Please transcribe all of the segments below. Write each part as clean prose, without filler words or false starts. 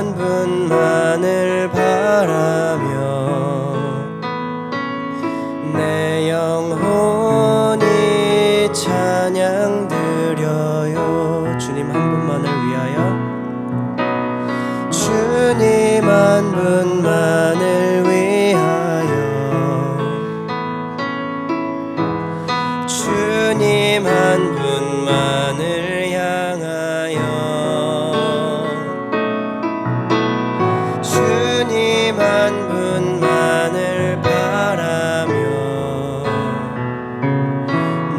주님만 분만을 바라며 내 영혼이 찬양 드려요. 주님 한 분만을 위하여, 주님 한 분만을 위하여, 주님 한 분만을 향하여, 주님 한 분만을 바라며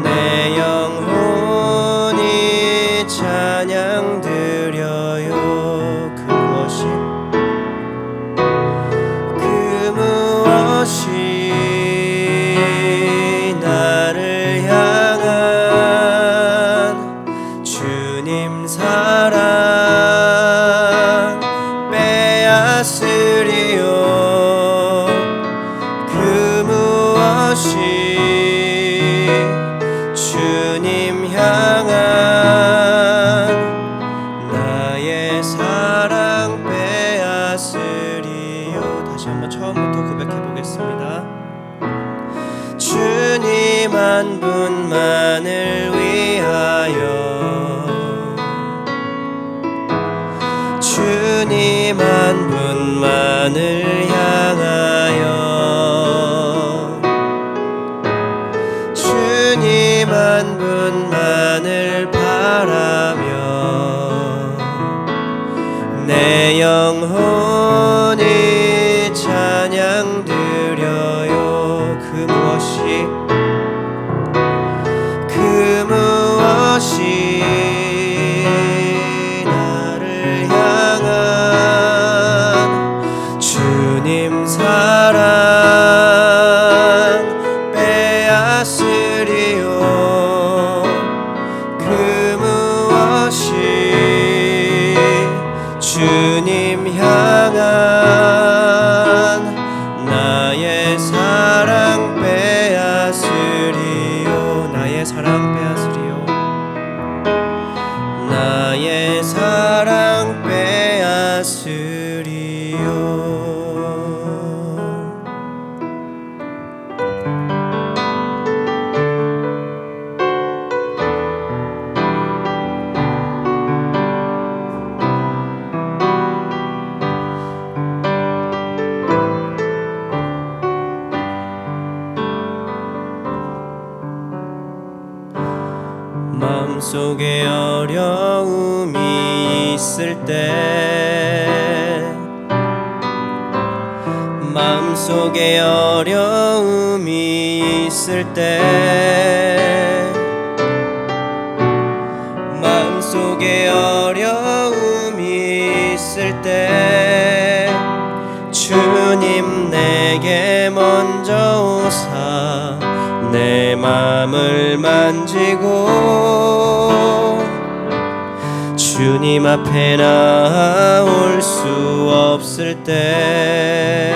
내 영혼이 찬양 드려요. 그 무엇이 나를 향한 주님 사랑 빼앗으리요. 그 무엇이 주님 향한 나의 사랑 빼앗으리요. 다시 한번 처음부터 고백해 보겠습니다. 주님 한 분만을 위하여, 주님 한 분만을 향하여, 주님 한 분만을 바라며 내 영혼이 찬양 드려요. 그 무엇이 나를 향한 주님 사랑 빼앗으리요. 그 무엇이 주님 향한 나의 사랑 빼앗으리요. 나의 사랑 빼앗으리요. 나의 사랑 빼앗으리요. 마음속에 어려움이 있을 때, 마음속에 어려움이 있을 때, 마음속에 어려움이 있을 때 주님 내게 먼저 오사 내 맘을 만지고 주님 앞에 나올 수 없을 때,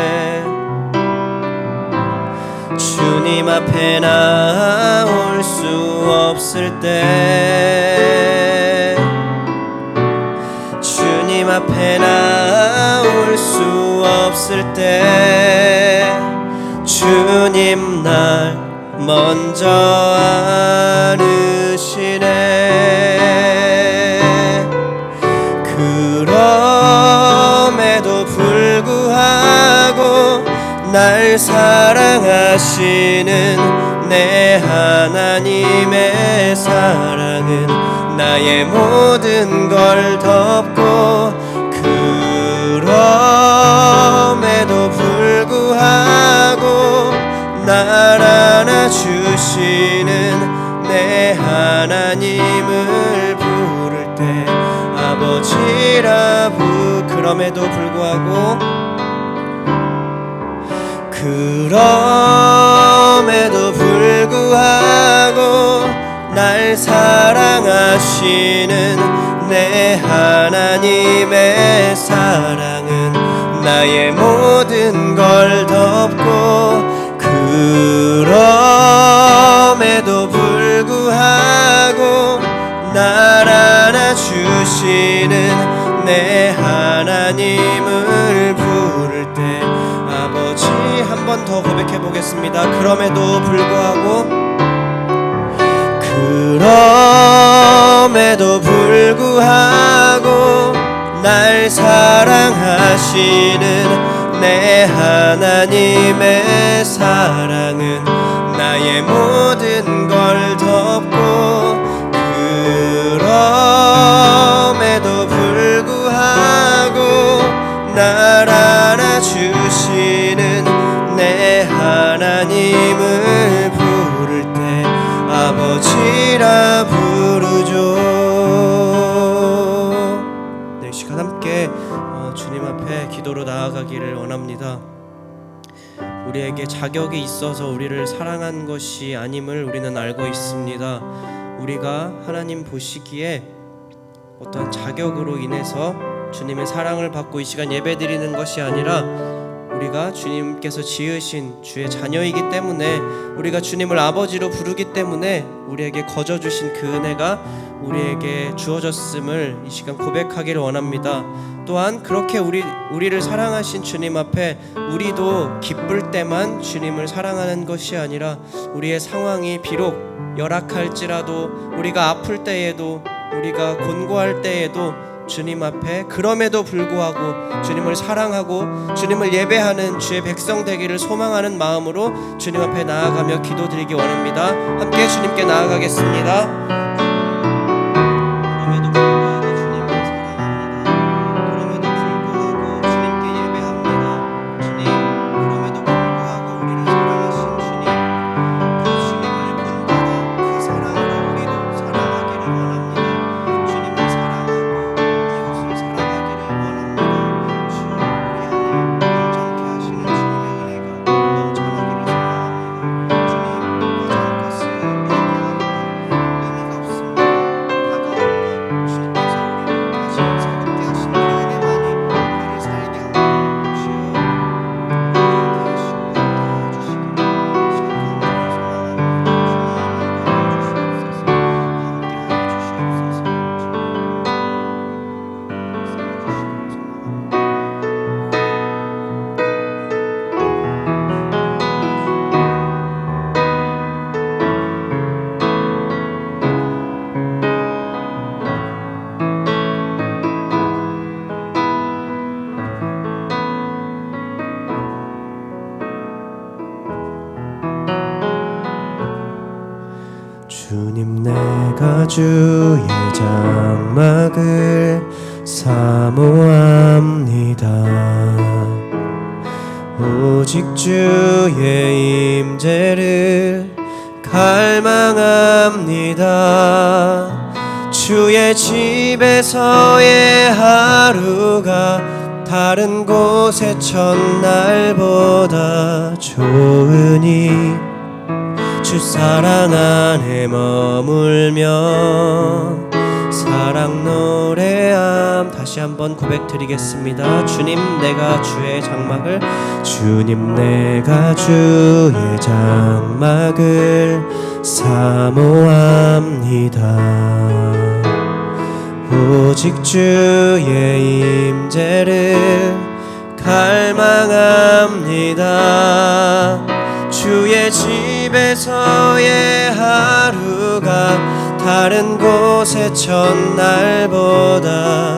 주님 앞에 나올 수 없을 때, 주님 앞에 나올 수 없을 때 주님 날 먼저 안으시네. 그럼에도 불구하고 날 사랑하시는 내 하나님의 사랑은 나의 모든 걸 덮고, 그럼에도 불구하고 날 안아주시는 내 하나님을 부를 때 아버지라 그럼에도 불구하고, 그럼에도 불구하고 날 사랑하시는 내 하나님의 사랑은 나의 모든 걸 덮고, 그럼에도 불구하고 날 안아주시는 내 하나님을 부를 때 아버지. 한 번 더 고백해 보겠습니다. 그럼에도 불구하고 날 사랑하시는 내 하나님의 사랑은 나의 모든 걸 덮고, 그럼에도 불구하고 날 알아주시는 내 하나님을 부를 때 아버지라 부르죠. 네, 시간 함께 주님 앞에 기도로 나아가기를 원합니다. 우리에게 자격이 있어서 우리를 사랑한 것이 아님을 우리는 알고 있습니다. 우리가 하나님 보시기에 어떤 자격으로 인해서 주님의 사랑을 받고 이 시간 예배드리는 것이 아니라 우리가 주님께서 지으신 주의 자녀이기 때문에, 우리가 주님을 아버지로 부르기 때문에 우리에게 거저 주신 그 은혜가 우리에게 주어졌음을 이 시간 고백하기를 원합니다. 또한 그렇게 우리를 사랑하신 주님 앞에 우리도 기쁠 때만 주님을 사랑하는 것이 아니라, 우리의 상황이 비록 열악할지라도, 우리가 아플 때에도, 우리가 곤고할 때에도 주님 앞에 그럼에도 불구하고 주님을 사랑하고 주님을 예배하는 주의 백성 되기를 소망하는 마음으로 주님 앞에 나아가며 기도드리기 원합니다. 함께 주님께 나아가겠습니다. 주님, 내가 주의 장막을 사모합니다. 오직 주의 임재를 갈망합니다. 주의 집에서의 하루가 다른 곳의 첫날보다 좋으니 주 사랑 안에 머물며 사랑 노래함. 다시 한번 고백 드리겠습니다. 주님, 내가 주의 장막을, 주님, 내가 주의 장막을 사모합니다. 오직 주의 임재를 갈망합니다. 주의 집에서의 하루가 다른 곳의 첫날보다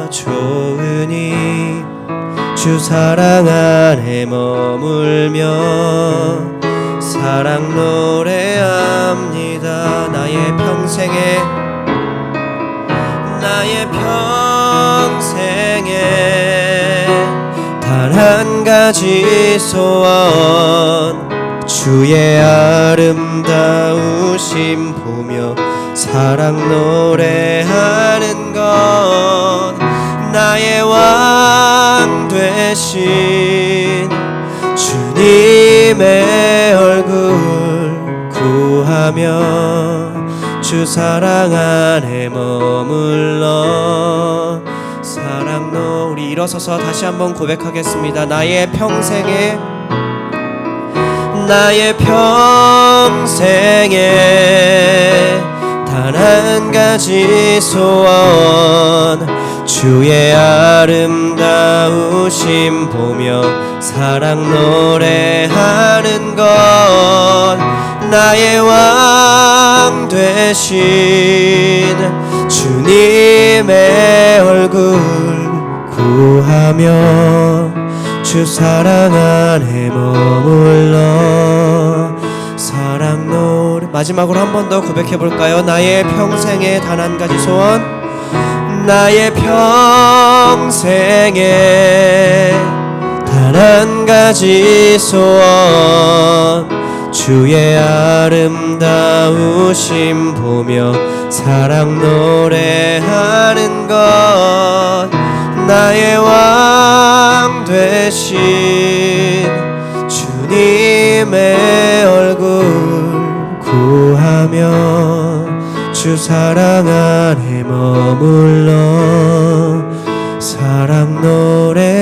좋으니 주 사랑 안에 머물며 사랑 노래합니다. 나의 평생에 단 한 가지 소원, 주의 아름다우심 보며 사랑 노래하는 것, 나의 왕 되신 주님의 얼굴 구하며 주 사랑 안에 머물러 사랑 우리 일어서서 다시 한번 고백하겠습니다. 나의 평생에 단 단 한 가지 소원 주의 아름다우심 보며 사랑 노래하는 것 나의 왕 되신 주님의 얼굴 구하며 주 사랑 안에 머물러 사랑 노래. 마지막으로 한 번 더 고백해 볼까요? 나의 평생에 단 한 가지 소원, 나의 평생에 단 한 가지 소원 주의 아름다우심 보며 사랑 노래하는 것 나의 왕 되신 주님의 얼굴 구하며 주 사랑 안에 머물러 사랑 노래합니다.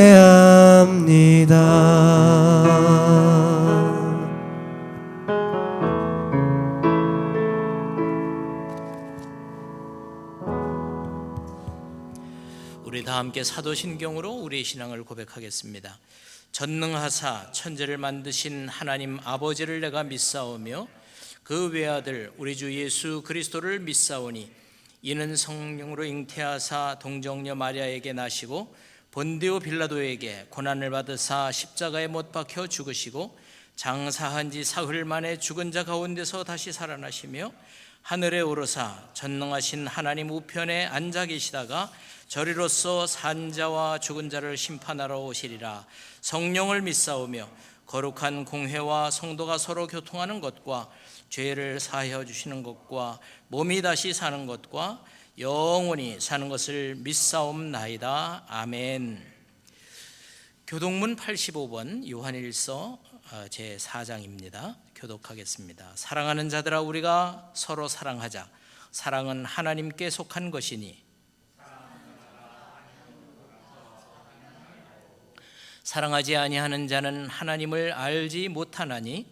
우리 다 함께 사도신경으로 우리의 신앙을 고백하겠습니다. 전능하사 천지를 만드신 하나님 아버지를 내가 믿사오며 그 외아들 우리 주 예수 그리스도를 믿사오니 이는 성령으로 잉태하사 동정녀 마리아에게 나시고 본디오 빌라도에게 고난을 받으사 십자가에 못 박혀 죽으시고 장사한 지 사흘 만에 죽은 자 가운데서 다시 살아나시며 하늘에 오르사 전능하신 하나님 우편에 앉아 계시다가 저리로서 산자와 죽은 자를 심판하러 오시리라. 성령을 믿사오며 거룩한 공회와 성도가 서로 교통하는 것과 죄를 사하여 주시는 것과 몸이 다시 사는 것과 영원히 사는 것을 믿사옵나이다. 아멘. 교동문 85번 요한일서 제4장입니다. 교독하겠습니다. 사랑하는 자들아 우리가 서로 사랑하자. 사랑은 하나님께 속한 것이니 사랑하지 아니하는 자는 하나님을 알지 못하나니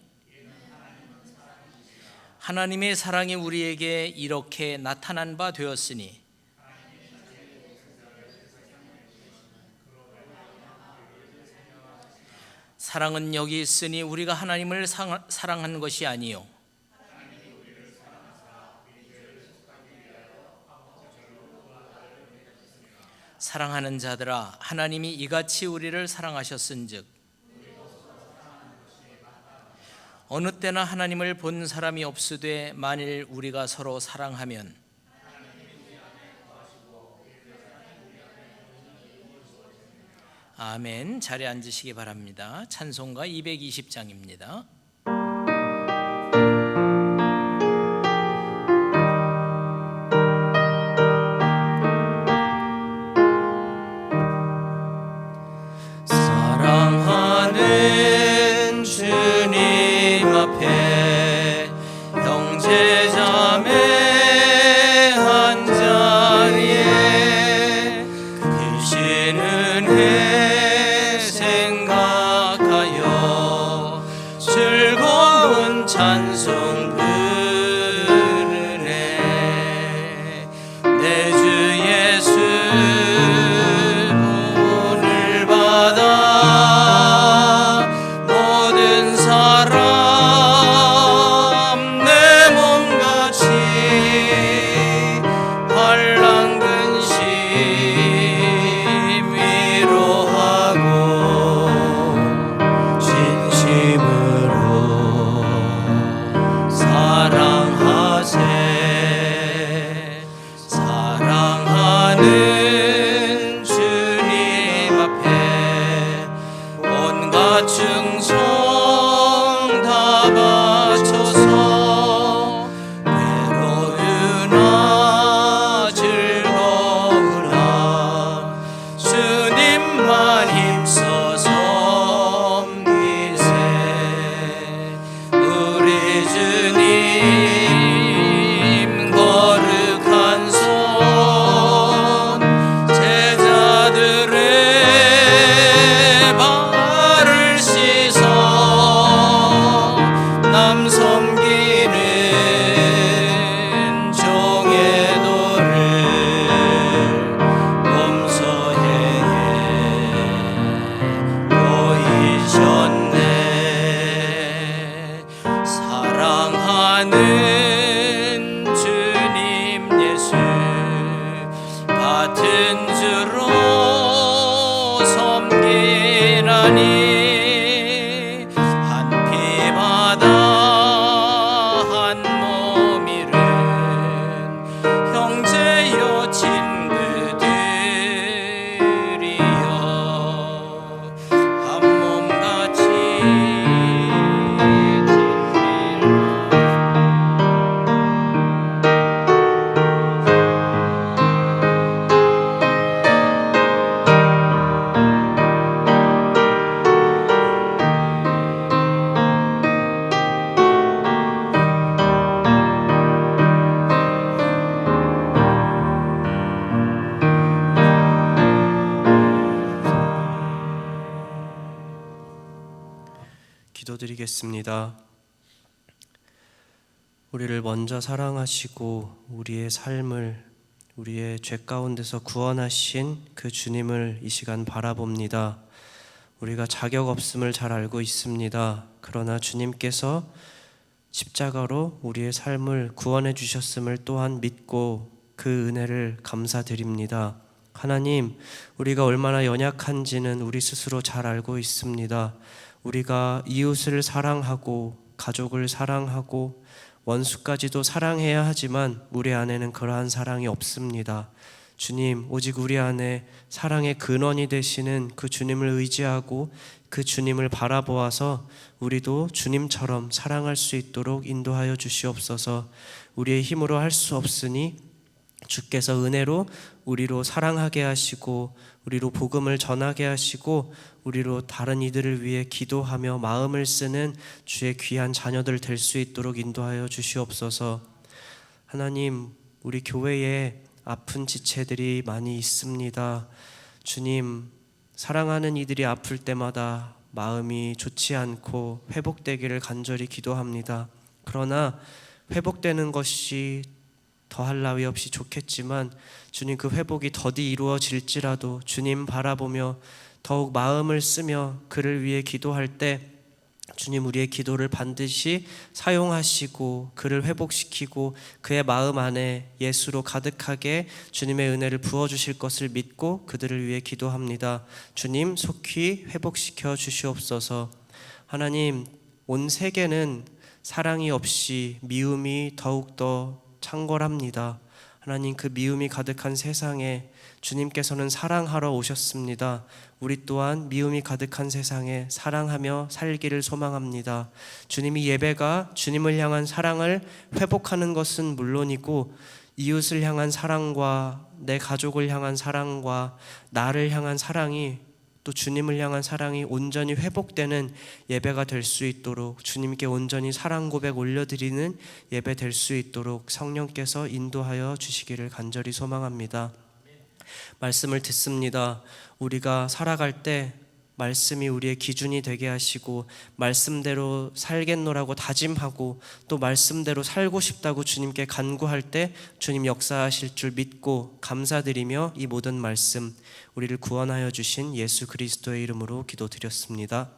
하나님의 사랑이 우리에게 이렇게 나타난 바 되었으니 사랑은 여기 있으니 우리가 하나님을 사랑한 것이 아니요 사랑하는 자들아 하나님이 이같이 우리를 사랑하셨은즉 어느 때나 하나님을 본 사람이 없으되 만일 우리가 서로 사랑하면 아멘. 자리에 앉으시기 바랍니다. 찬송가 220장입니다. 사랑하는 주님 앞에 형제자매 한 자리에 크신 은혜 생각하여 즐거운 찬송 부르네. 내 주 예수 본을 받아 모든 사람 내 몸같이 환난 근심 위로하고 진심으로 사랑하세. 사랑 같은 주로 섬기나니 한 피바다 한 몸 이룬 형제여 친구들이여 한 몸같이 기도드리겠습니다. 우리를 먼저 사랑하시고 우리의 삶을 우리의 죄 가운데서 구원하신 그 주님을 이 시간 바라봅니다. 우리가 자격 없음을 잘 알고 있습니다. 그러나 주님께서 십자가로 우리의 삶을 구원해 주셨음을 또한 믿고 그 은혜를 감사드립니다. 하나님, 우리가 얼마나 연약한지는 우리 스스로 잘 알고 있습니다. 우리가 이웃을 사랑하고 가족을 사랑하고 원수까지도 사랑해야 하지만 우리 안에는 그러한 사랑이 없습니다. 주님, 오직 우리 안에 사랑의 근원이 되시는 그 주님을 의지하고 그 주님을 바라보아서 우리도 주님처럼 사랑할 수 있도록 인도하여 주시옵소서. 우리의 힘으로 할 수 없으니 주께서 은혜로 우리로 사랑하게 하시고 우리로 복음을 전하게 하시고 우리로 다른 이들을 위해 기도하며 마음을 쓰는 주의 귀한 자녀들 될 수 있도록 인도하여 주시옵소서. 하나님, 우리 교회에 아픈 지체들이 많이 있습니다. 주님, 사랑하는 이들이 아플 때마다 마음이 좋지 않고 회복되기를 간절히 기도합니다. 그러나 회복되는 것이 더할 나위 없이 좋겠지만 주님, 그 회복이 더디 이루어질지라도 주님 바라보며 더욱 마음을 쓰며 그를 위해 기도할 때 주님, 우리의 기도를 반드시 사용하시고 그를 회복시키고 그의 마음 안에 예수로 가득하게 주님의 은혜를 부어주실 것을 믿고 그들을 위해 기도합니다. 주님, 속히 회복시켜 주시옵소서. 하나님, 온 세계는 사랑이 없이 미움이 더욱더 창궐합니다. 하나님, 그 미움이 가득한 세상에 주님께서는 사랑하러 오셨습니다. 우리 또한 미움이 가득한 세상에 사랑하며 살기를 소망합니다. 주님이 예배가 주님을 향한 사랑을 회복하는 것은 물론이고 이웃을 향한 사랑과 내 가족을 향한 사랑과 나를 향한 사랑이 또 주님을 향한 사랑이 온전히 회복되는 예배가 될 수 있도록 주님께 온전히 사랑 고백 올려드리는 예배 될 수 있도록 성령께서 인도하여 주시기를 간절히 소망합니다. 말씀을 듣습니다. 우리가 살아갈 때 말씀이 우리의 기준이 되게 하시고 말씀대로 살겠노라고 다짐하고 또 말씀대로 살고 싶다고 주님께 간구할 때 주님 역사하실 줄 믿고 감사드리며 이 모든 말씀 우리를 구원하여 주신 예수 그리스도의 이름으로 기도드렸습니다.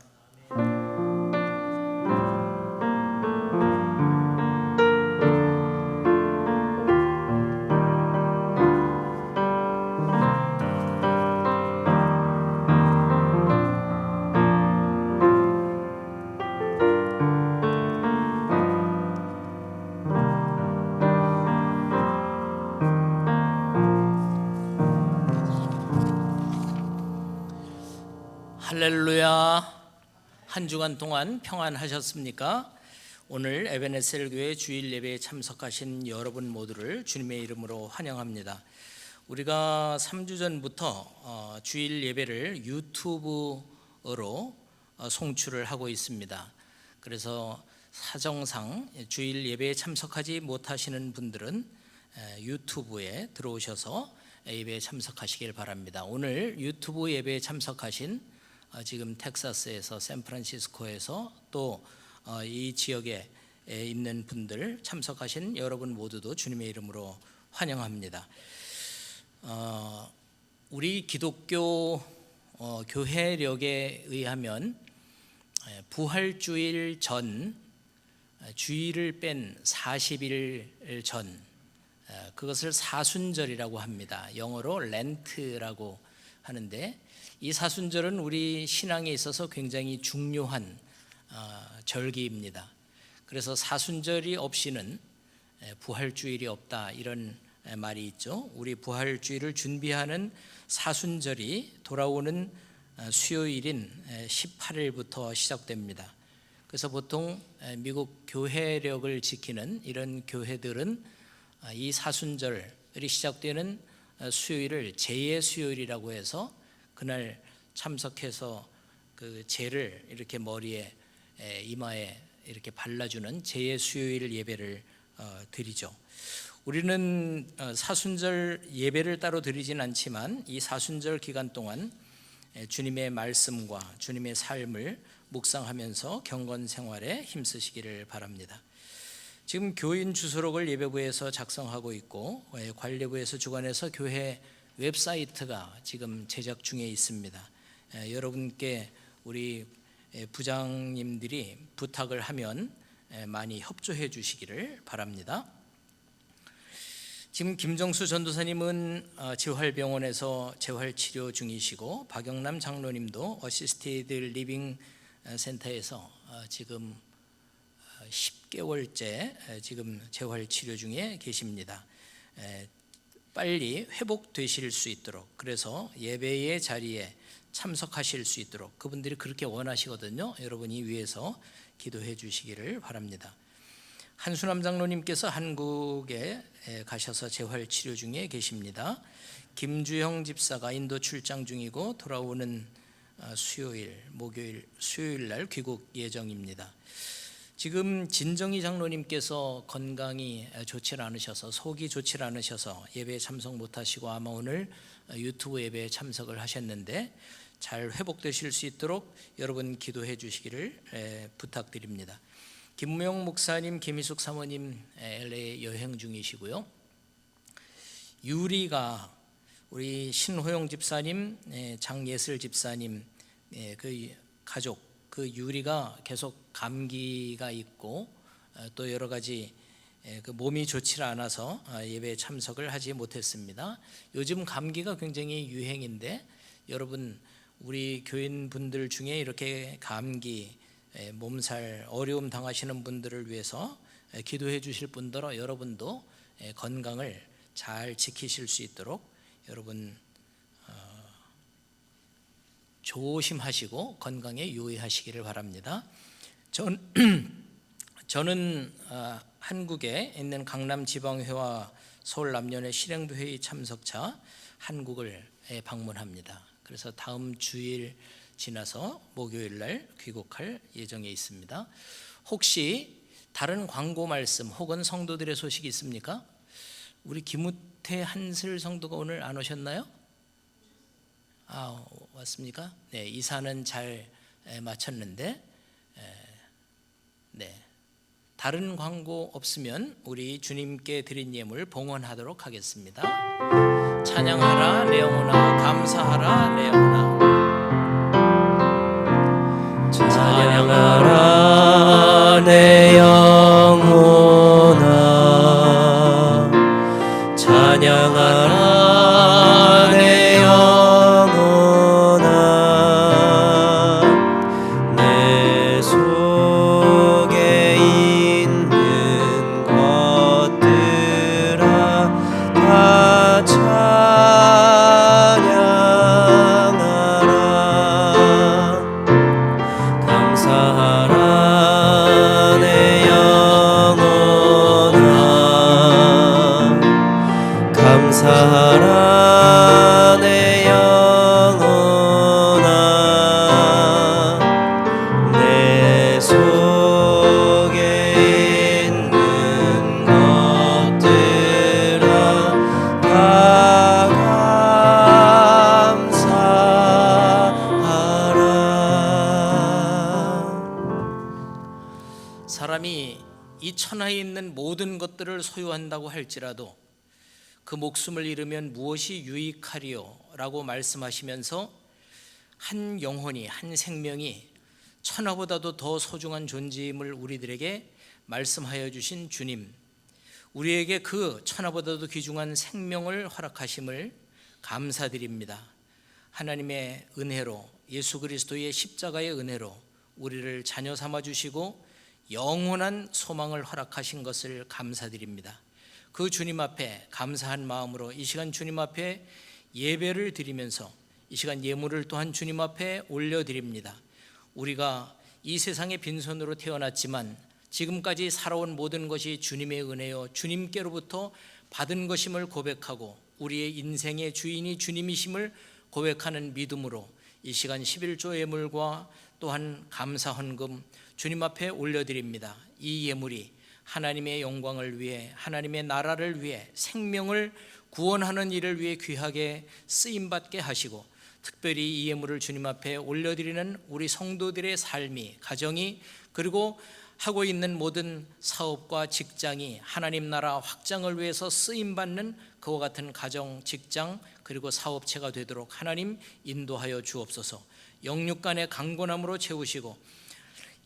할렐루야. 한 주간 동안 평안하셨습니까? 오늘 에베네셀 교회 주일 예배에 참석하신 여러분 모두를 주님의 이름으로 환영합니다. 우리가 3주 전부터 주일 예배를 유튜브로 송출을 하고 있습니다. 그래서 사정상 주일 예배에 참석하지 못하시는 분들은 유튜브에 들어오셔서 예배에 참석하시길 바랍니다. 오늘 유튜브 예배에 참석하신 지금 텍사스에서 샌프란시스코에서 또 이 지역에 있는 분들 참석하신 여러분 모두도 주님의 이름으로 환영합니다. 우리 기독교 교회력에 의하면 부활주일 전 주일을 뺀 40일 전 그것을 사순절이라고 합니다. 영어로 렌트라고 하는데, 이 사순절은 우리 신앙에 있어서 굉장히 중요한 절기입니다. 그래서 사순절이 없이는 부활주일이 없다, 이런 말이 있죠. 우리 부활주일을 준비하는 사순절이 돌아오는 수요일인 18일부터 시작됩니다. 그래서 보통 미국 교회력을 지키는 이런 교회들은 이 사순절이 시작되는 수요일을 제의 수요일이라고 해서 그날 참석해서 그 제를 이렇게 머리에 이마에 이렇게 발라주는 제의 수요일 예배를 드리죠. 우리는 사순절 예배를 따로 드리진 않지만 이 사순절 기간 동안 주님의 말씀과 주님의 삶을 묵상하면서 경건 생활에 힘쓰시기를 바랍니다. 지금 교인 주소록을 예배부에서 작성하고 있고 관리부에서 주관해서 교회 웹사이트가 지금 제작 중에 있습니다. 여러분께 우리 부장님들이 부탁을 하면 많이 협조해 주시기를 바랍니다. 지금 김정수 전도사님은 재활병원에서 재활치료 중이시고, 박영남 장로님도 어시스티드 리빙 센터에서 지금 10개월째 지금 재활치료 중에 계십니다. 빨리 회복되실 수 있도록, 그래서 예배의 자리에 참석하실 수 있도록 그분들이 그렇게 원하시거든요. 여러분이 위해서 기도해 주시기를 바랍니다. 한수남 장로님께서 한국에 가셔서 재활치료 중에 계십니다. 김주형 집사가 인도 출장 중이고 돌아오는 수요일 날 귀국 예정입니다. 지금 진정희 장로님께서 건강이 좋지 않으셔서, 속이 좋지 않으셔서 예배에 참석 못하시고 아마 오늘 유튜브 예배에 참석을 하셨는데 잘 회복되실 수 있도록 여러분 기도해 주시기를 부탁드립니다. 김무영 목사님, 김희숙 사모님 LA 여행 중이시고요. 유리가 우리 신호영 집사님, 장예슬 집사님 그 가족, 그 유리가 계속 감기가 있고 또 여러 가지 그 몸이 좋지 않아서 예배에 참석을 하지 못했습니다. 요즘 감기가 굉장히 유행인데 여러분, 우리 교인분들 중에 이렇게 감기, 몸살, 어려움 당하시는 분들을 위해서 기도해 주실 분들어 여러분도 건강을 잘 지키실 수 있도록 여러분 조심하시고 건강에 유의하시기를 바랍니다. 저는 한국에 있는 강남지방회와 서울남연회 실행부회의 참석차 한국을 방문합니다. 그래서 다음 주일 지나서 목요일 날 귀국할 예정에 있습니다. 혹시 다른 광고 말씀 혹은 성도들의 소식이 있습니까? 우리 김우태 한슬 성도가 오늘 안 오셨나요? 왔습니까? 네, 이사는 잘 마쳤는데, 네, 다른 광고 없으면 우리 주님께 드린 예물 봉헌하도록 하겠습니다. 찬양하라 내 영혼아, 감사하라 내 영혼아. 찬양하라 내 영혼아, 찬양하라 내 영혼아, 내 속에 있는 것들아 다 찬양하라. 감사하라 내 영혼아, 감사하라 내 영혼아, 내 속에 있는 것들아 다 감사하라. 사람이 이 천하에 있는 모든 것들을 소유한다고 할지라도 그 목숨을 잃으면 무엇이 유익하리요? 라고 말씀하시면서 한 영혼이, 한 생명이 천하보다도 더 소중한 존재임을 우리들에게 말씀하여 주신 주님, 우리에게 그 천하보다도 귀중한 생명을 허락하심을 감사드립니다. 하나님의 은혜로, 예수 그리스도의 십자가의 은혜로 우리를 자녀 삼아 주시고 영원한 소망을 허락하신 것을 감사드립니다. 그 주님 앞에 감사한 마음으로 이 시간 주님 앞에 예배를 드리면서 이 시간 예물을 또한 주님 앞에 올려드립니다. 우리가 이 세상에 빈손으로 태어났지만 지금까지 살아온 모든 것이 주님의 은혜요 주님께로부터 받은 것임을 고백하고 우리의 인생의 주인이 주님이심을 고백하는 믿음으로 이 시간 11조 예물과 또한 감사 헌금 주님 앞에 올려드립니다. 이 예물이 하나님의 영광을 위해, 하나님의 나라를 위해, 생명을 구원하는 일을 위해 귀하게 쓰임받게 하시고, 특별히 이 예물을 주님 앞에 올려드리는 우리 성도들의 삶이, 가정이, 그리고 하고 있는 모든 사업과 직장이 하나님 나라 확장을 위해서 쓰임받는 그와 같은 가정, 직장, 그리고 사업체가 되도록 하나님 인도하여 주옵소서. 영육간의 강건함으로 채우시고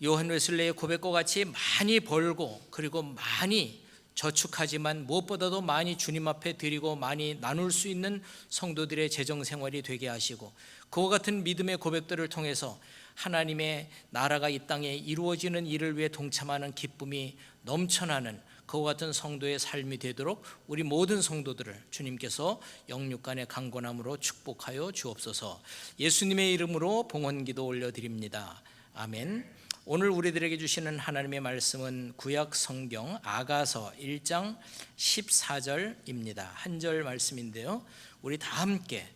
요한 웨슬레의 고백과 같이 많이 벌고 그리고 많이 저축하지만 무엇보다도 많이 주님 앞에 드리고 많이 나눌 수 있는 성도들의 재정 생활이 되게 하시고, 그와 같은 믿음의 고백들을 통해서 하나님의 나라가 이 땅에 이루어지는 일을 위해 동참하는 기쁨이 넘쳐나는 그와 같은 성도의 삶이 되도록 우리 모든 성도들을 주님께서 영육간의 강건함으로 축복하여 주옵소서. 예수님의 이름으로 봉헌기도 올려드립니다. 아멘. 오늘 우리들에게 주시는 하나님의 말씀은 구약 성경 아가서 1장 14절입니다. 한 절 말씀인데요, 우리 다 함께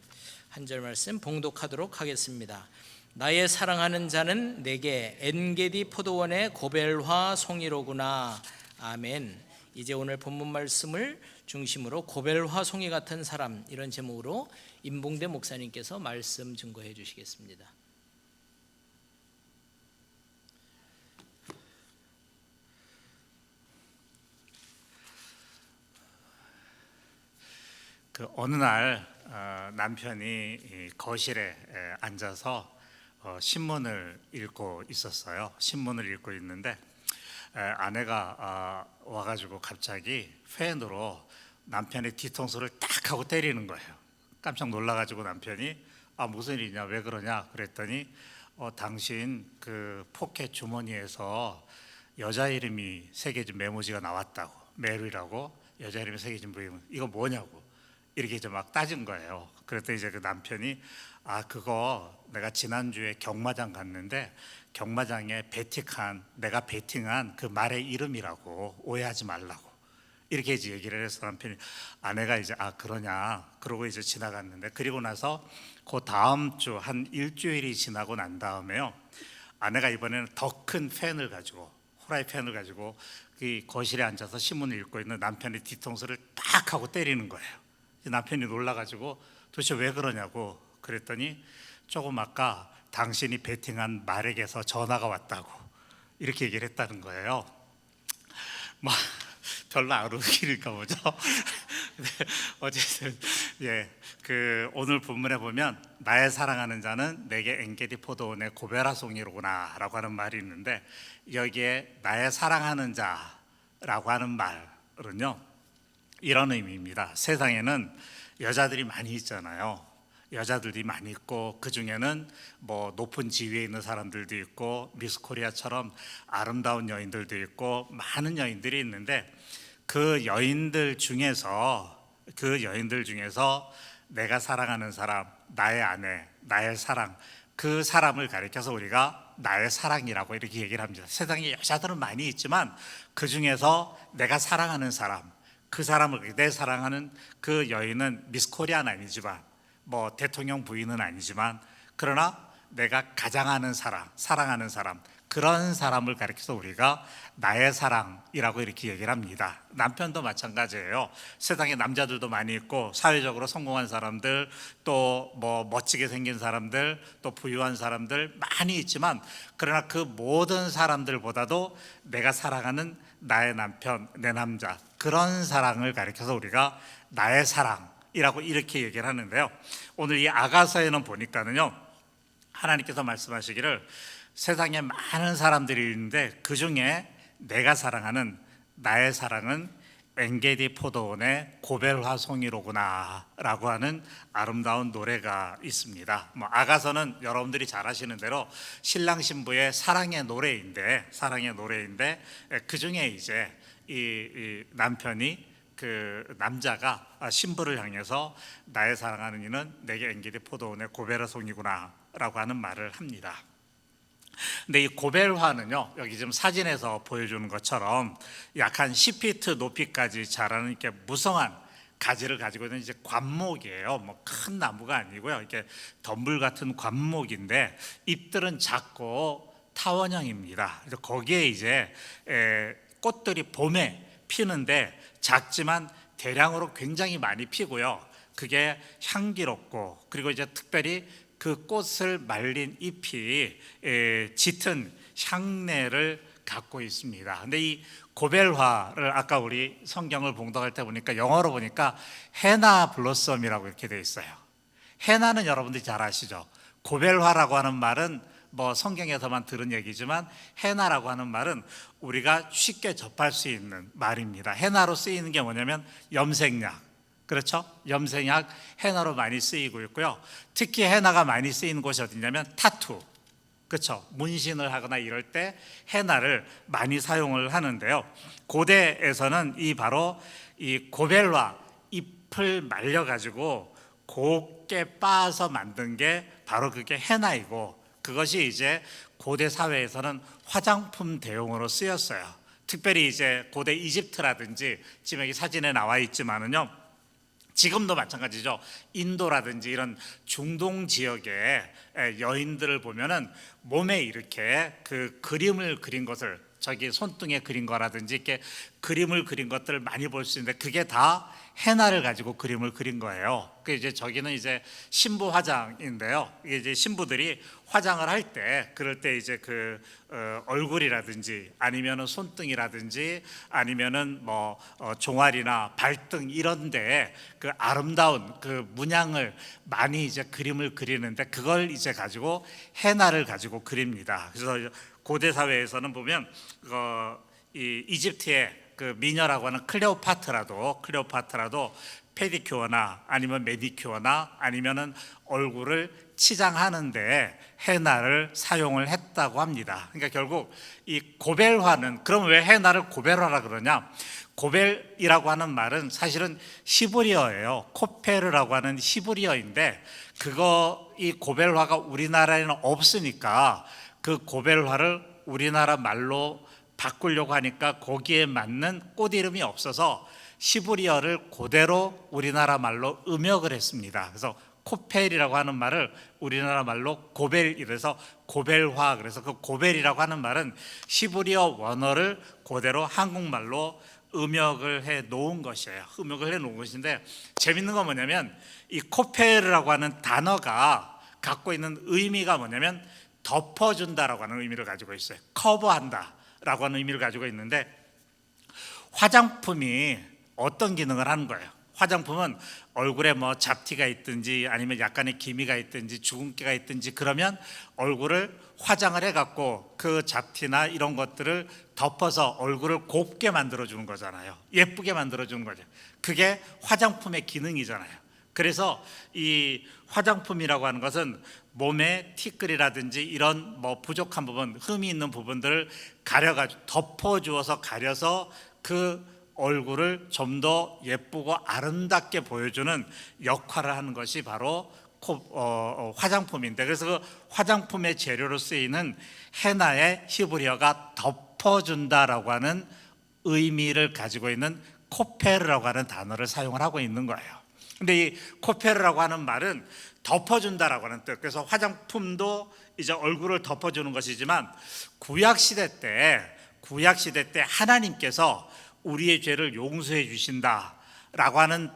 한 절 말씀 봉독하도록 하겠습니다. 나의 사랑하는 자는 내게 엔게디 포도원의 고벨화 송이로구나. 아멘. 이제 오늘 본문 말씀을 중심으로 고벨화 송이 같은 사람, 이런 제목으로 임봉대 목사님께서 말씀 증거해 주시겠습니다. 어느 날 남편이 거실에 앉아서 신문을 읽고 있었어요. 신문을 읽고 있는데 아내가 와가지고 갑자기 펜으로 남편의 뒤통수를 딱 하고 때리는 거예요. 깜짝 놀라가지고 남편이 무슨 일이냐, 왜 그러냐 그랬더니 당신 그 포켓 주머니에서 여자 이름이 새겨진 메모지가 나왔다고, 메리라고 여자 이름이 새겨진 메모, 이거 뭐냐고 이렇게 이제 막 따진 거예요. 그랬더니 이제 그 남편이 그거 내가 지난주에 경마장 갔는데 경마장에 내가 베팅한 그 말의 이름이라고, 오해하지 말라고 이렇게 이제 얘기를 해서 남편이, 아내가 이제 그러냐 그러고 이제 지나갔는데, 그리고 나서 그 다음 주 한 일주일이 지나고 난 다음에요, 아내가 이번에는 더 큰 펜을 가지고, 후라이팬을 가지고 그 거실에 앉아서 신문을 읽고 있는 남편의 뒤통수를 딱 하고 때리는 거예요. 남편이 놀라가지고 도대체 왜 그러냐고 그랬더니, 조금 아까 당신이 베팅한 말에게서 전화가 왔다고 이렇게 얘기를 했다는 거예요. 별로 안 웃기니까 보죠. 어쨌든 오늘 본문에 보면 나의 사랑하는 자는 내게 엔게디 포도원의 고베라 송이로구나 라고 하는 말이 있는데, 여기에 나의 사랑하는 자라고 하는 말은요 이런 의미입니다. 세상에는 여자들이 많이 있잖아요. 여자들이 많이 있고, 그 중에는 높은 지위에 있는 사람들도 있고, 미스 코리아처럼 아름다운 여인들도 있고, 많은 여인들이 있는데, 그 여인들 중에서 내가 사랑하는 사람, 나의 아내, 나의 사랑, 그 사람을 가리켜서 우리가 나의 사랑이라고 이렇게 얘기를 합니다. 세상에 여자들은 많이 있지만 그 중에서 내가 사랑하는 사람, 그 사람을, 내 사랑하는 그 여인은 미스 코리아는 아니지만, 대통령 부인은 아니지만, 그러나 내가 가장 사랑하는 사람, 그런 사람을 가리켜서 우리가 나의 사랑이라고 이렇게 얘기를 합니다. 남편도 마찬가지예요. 세상에 남자들도 많이 있고, 사회적으로 성공한 사람들, 또 멋지게 생긴 사람들, 또 부유한 사람들 많이 있지만, 그러나 그 모든 사람들보다도 내가 사랑하는 나의 남편, 내 남자, 그런 사랑을 가리켜서 우리가 나의 사랑이라고 이렇게 얘기를 하는데요, 오늘 이 아가서에는 보니까는요, 하나님께서 말씀하시기를 세상에 많은 사람들이 있는데 그 중에 내가 사랑하는 나의 사랑은 엔게디 포도원의 고벨화송이로구나라고 하는 아름다운 노래가 있습니다. 아가서는 여러분들이 잘 아시는 대로 신랑 신부의 사랑의 노래인데 그 중에 이제 이 남편이 그 남자가 신부를 향해서 나의 사랑하는 이는 내게 엔게디 포도원의 고벨화송이구나라고 하는 말을 합니다. 근데 이 고벨화는요, 여기 지금 사진에서 보여주는 것처럼 약 한 10피트 높이까지 자라는 이렇게 무성한 가지를 가지고 있는 이제 관목이에요. 큰 나무가 아니고요, 이렇게 덤불 같은 관목인데 잎들은 작고 타원형입니다. 그래서 거기에 이제 꽃들이 봄에 피는데 작지만 대량으로 굉장히 많이 피고요. 그게 향기롭고, 그리고 이제 특별히 그 꽃을 말린 잎이 짙은 향내를 갖고 있습니다. 근데 이 고벨화를 아까 우리 성경을 봉독할 때 보니까 영어로 보니까 헤나 블로썸이라고 이렇게 돼 있어요. 헤나는 여러분들이 잘 아시죠? 고벨화라고 하는 말은 성경에서만 들은 얘기지만 헤나라고 하는 말은 우리가 쉽게 접할 수 있는 말입니다. 헤나로 쓰이는 게 뭐냐면 염색약, 그렇죠? 염색약 헤나로 많이 쓰이고 있고요. 특히 헤나가 많이 쓰이는 곳이 어디냐면 타투, 그렇죠? 문신을 하거나 이럴 때 헤나를 많이 사용을 하는데요. 고대에서는 바로 이 고벨화 잎을 말려 가지고 곱게 빻아서 만든 게 바로 그게 헤나이고, 그것이 이제 고대 사회에서는 화장품 대용으로 쓰였어요. 특별히 이제 고대 이집트라든지 지금 여기 사진에 나와 있지만은요, 지금도 마찬가지죠. 인도라든지 이런 중동 지역의 여인들을 보면은 몸에 이렇게 그 그림을 그린 것을, 저기 손등에 그린 거라든지 이렇게 그림을 그린 것들을 많이 볼 수 있는데 그게 다 헤나를 가지고 그림을 그린 거예요. 그 이제 저기는 이제 신부 화장인데요. 이게 이제 신부들이 화장을 할 때, 그럴 때 이제 그 얼굴이라든지 아니면은 손등이라든지 아니면은 종아리나 발등 이런데 그 아름다운 그 문양을 많이 이제 그림을 그리는데 그걸 이제 가지고 헤나를 가지고 그립니다. 그래서 고대 사회에서는 보면 이 이집트의 그 미녀라고 하는 클레오파트라도 페디큐어나 아니면 매니큐어나 아니면은 얼굴을 치장하는데 헤나를 사용을 했다고 합니다. 그러니까 결국 이 고벨화는, 그럼 왜 헤나를 고벨화라 그러냐? 고벨이라고 하는 말은 사실은 히브리어예요. 코페르라고 하는 히브리어인데 이 고벨화가 우리나라에는 없으니까 그 고벨화를 우리나라 말로 바꾸려고 하니까 거기에 맞는 꽃 이름이 없어서 히브리어를 그대로 우리나라 말로 음역을 했습니다. 그래서 코펠이라고 하는 말을 우리나라 말로 고벨, 이래서 고벨화. 그래서 그 고벨이라고 하는 말은 히브리어 원어를 그대로 한국말로 음역을 해 놓은 것이에요. 음역을 해 놓은 것인데 재밌는 건 뭐냐면 이 코펠이라고 하는 단어가 갖고 있는 의미가 뭐냐면 덮어준다라고 하는 의미를 가지고 있어요. 커버한다 라고 하는 의미를 가지고 있는데, 화장품이 어떤 기능을 하는 거예요? 화장품은 얼굴에 잡티가 있든지 아니면 약간의 기미가 있든지 주근깨가 있든지 그러면 얼굴을 화장을 해갖고 그 잡티나 이런 것들을 덮어서 얼굴을 곱게 만들어주는 거잖아요. 예쁘게 만들어주는 거죠. 그게 화장품의 기능이잖아요. 그래서 이 화장품이라고 하는 것은 몸에 티끌이라든지 이런 부족한 부분, 흠이 있는 부분들을 가려가지고 덮어주어서 가려서 그 얼굴을 좀 더 예쁘고 아름답게 보여주는 역할을 하는 것이 바로 화장품인데, 그래서 그 화장품의 재료로 쓰이는 헤나의 히브리어가 덮어준다라고 하는 의미를 가지고 있는 코페르라고 하는 단어를 사용을 하고 있는 거예요. 근데 이 코페르라고 하는 말은 덮어준다라고 하는 뜻. 그래서 화장품도 이제 얼굴을 덮어주는 것이지만 구약시대 때 하나님께서 우리의 죄를 용서해 주신다라고 하는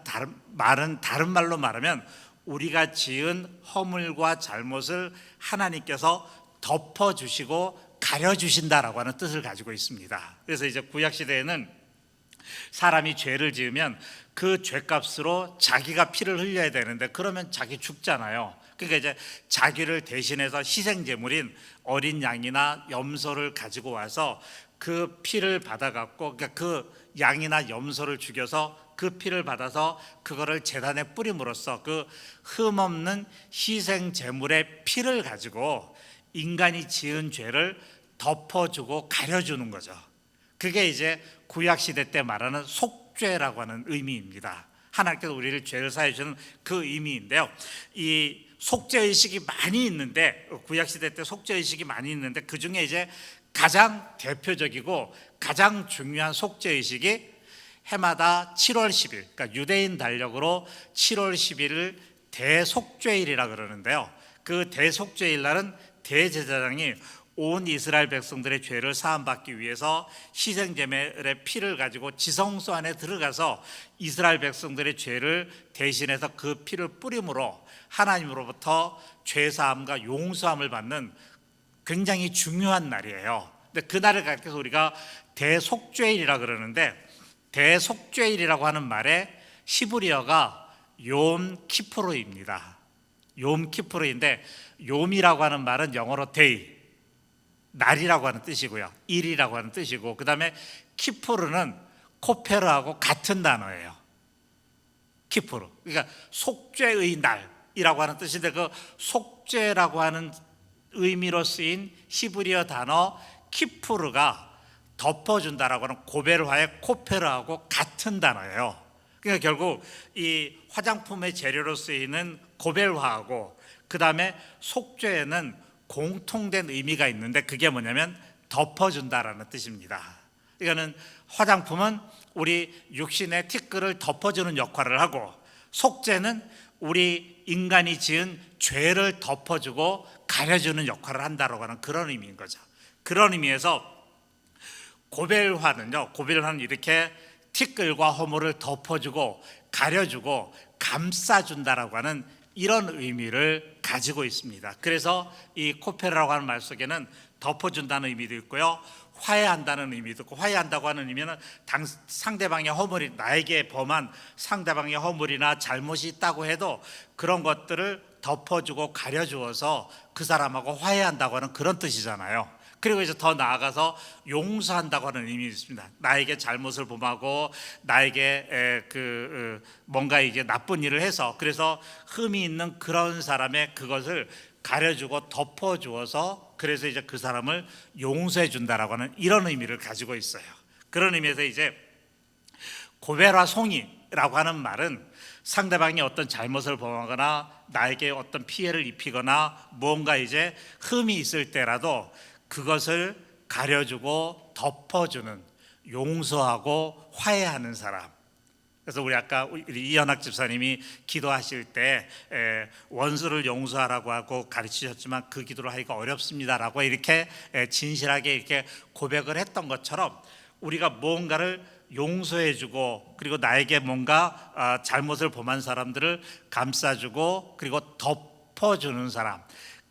다른 말로 말하면 우리가 지은 허물과 잘못을 하나님께서 덮어주시고 가려주신다라고 하는 뜻을 가지고 있습니다. 그래서 이제 구약시대에는 사람이 죄를 지으면 그 죄값으로 자기가 피를 흘려야 되는데 그러면 자기 죽잖아요. 그러니까 이제 자기를 대신해서 희생제물인 어린 양이나 염소를 가지고 와서 그 피를 받아갖고, 그러니까 그 양이나 염소를 죽여서 그 피를 받아서 그거를 제단에 뿌림으로써 그 흠없는 희생 제물의 피를 가지고 인간이 지은 죄를 덮어주고 가려주는 거죠. 그게 이제 구약 시대 때 말하는 속죄라고 하는 의미입니다. 하나님께서 우리를 죄를 사해 주는 그 의미인데요. 이 속죄 의식이 많이 있는데, 구약 시대 때 속죄 의식이 많이 있는데, 그 중에 이제 가장 대표적이고 가장 중요한 속죄 의식이 해마다 7월 10일, 그러니까 유대인 달력으로 7월 10일을 대속죄일이라 그러는데요. 그 대속죄일 날은 대제사장이 온 이스라엘 백성들의 죄를 사함받기 위해서 희생제물의 피를 가지고 지성소 안에 들어가서 이스라엘 백성들의 죄를 대신해서 그 피를 뿌림으로 하나님으로부터 죄사함과 용서함을 받는 굉장히 중요한 날이에요. 근데 그 날을 가리켜서 우리가 대속죄일이라 그러는데, 대속죄일이라고 하는 말에 히브리어가 욤 키프루입니다. 욤 키프루인데, 욤이라고 하는 말은 영어로 데이, 날이라고 하는 뜻이고요, 일이라고 하는 뜻이고, 그 다음에 키프루는 코페르하고 같은 단어예요. 키프루, 그러니까 속죄의 날이라고 하는 뜻인데, 그 속죄라고 하는 의미로 쓰인 히브리어 단어 키프루가 덮어준다라고 하는 고벨화의 코페르하고 같은 단어예요. 그러니까 결국 이 화장품의 재료로 쓰이는 고벨화하고 그 다음에 속죄에는 공통된 의미가 있는데, 그게 뭐냐면 덮어준다라는 뜻입니다. 이거는 화장품은 우리 육신의 티끌을 덮어주는 역할을 하고, 속죄는 우리 인간이 지은 죄를 덮어주고 가려주는 역할을 한다라고 하는 그런 의미인 거죠. 그런 의미에서 고벨화는 이렇게 티끌과 허물을 덮어주고 가려주고 감싸준다라고 하는 이런 의미를 가지고 있습니다. 그래서 이 코페르라고 하는 말 속에는 덮어준다는 의미도 있고요, 화해한다는 의미도 있고, 화해한다고 하는 의미는 상대방의 허물이, 나에게 범한 상대방의 허물이나 잘못이 있다고 해도 그런 것들을 덮어주고 가려주어서 그 사람하고 화해한다고 하는 그런 뜻이잖아요. 그리고 이제 더 나아가서 용서한다고 하는 의미가 있습니다. 나에게 잘못을 범하고 나에게 뭔가 이게 나쁜 일을 해서, 그래서 흠이 있는 그런 사람의 그것을 가려주고 덮어주어서, 그래서 이제 그 사람을 용서해 준다라고 하는 이런 의미를 가지고 있어요. 그런 의미에서 이제 고벨화 송이라고 하는 말은 상대방이 어떤 잘못을 범하거나 나에게 어떤 피해를 입히거나 뭔가 이제 흠이 있을 때라도 그것을 가려주고 덮어주는, 용서하고 화해하는 사람. 그래서 우리 아까 우리 이현학 집사님이 기도하실 때 원수를 용서하라고 하고 가르치셨지만 그 기도를 하기가 어렵습니다라고 이렇게 진실하게 이렇게 고백을 했던 것처럼, 우리가 뭔가를 용서해주고 그리고 나에게 뭔가 잘못을 범한 사람들을 감싸주고 그리고 덮어주는 사람,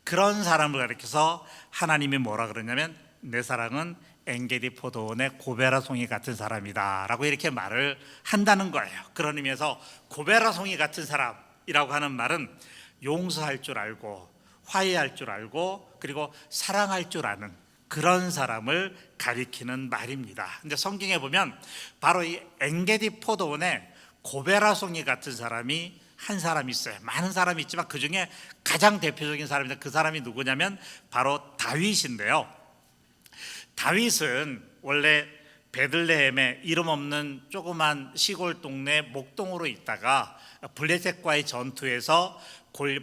그런 사람을 가리켜서 하나님이 뭐라 그러냐면 내 사랑은 엔게디 포도원의 고베라 송이 같은 사람이다 라고 이렇게 말을 한다는 거예요. 그런 의미에서 고베라 송이 같은 사람이라고 하는 말은 용서할 줄 알고 화해할 줄 알고 그리고 사랑할 줄 아는 그런 사람을 가리키는 말입니다. 근데 성경에 보면 바로 이 엔게디 포도원의 고베라 송이 같은 사람이 한 사람이 있어요. 많은 사람이 있지만 그 중에 가장 대표적인 사람인데, 그 사람이 누구냐면 바로 다윗인데요. 다윗은 원래 베들레헴에 이름 없는 조그만 시골 동네 목동으로 있다가 블레셋과의 전투에서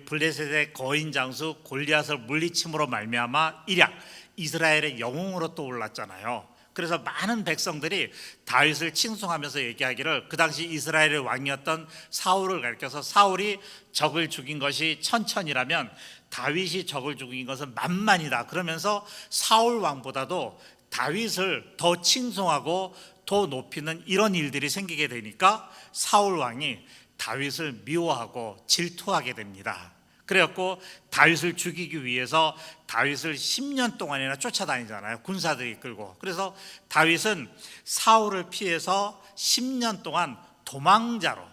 블레셋의 거인 장수 골리앗을 물리침으로 말미암아 일약 이스라엘의 영웅으로 떠올랐잖아요. 그래서 많은 백성들이 다윗을 칭송하면서 얘기하기를, 그 당시 이스라엘의 왕이었던 사울을 가리켜서 사울이 적을 죽인 것이 1000이라면 다윗이 적을 죽인 것은 10,000이다 그러면서 사울 왕보다도 다윗을 더 칭송하고 더 높이는 이런 일들이 생기게 되니까 사울 왕이 다윗을 미워하고 질투하게 됩니다. 그래갖고 다윗을 죽이기 위해서 다윗을 10년 동안이나 쫓아다니잖아요, 군사들이 이끌고. 그래서 다윗은 사울을 피해서 10년 동안 도망자로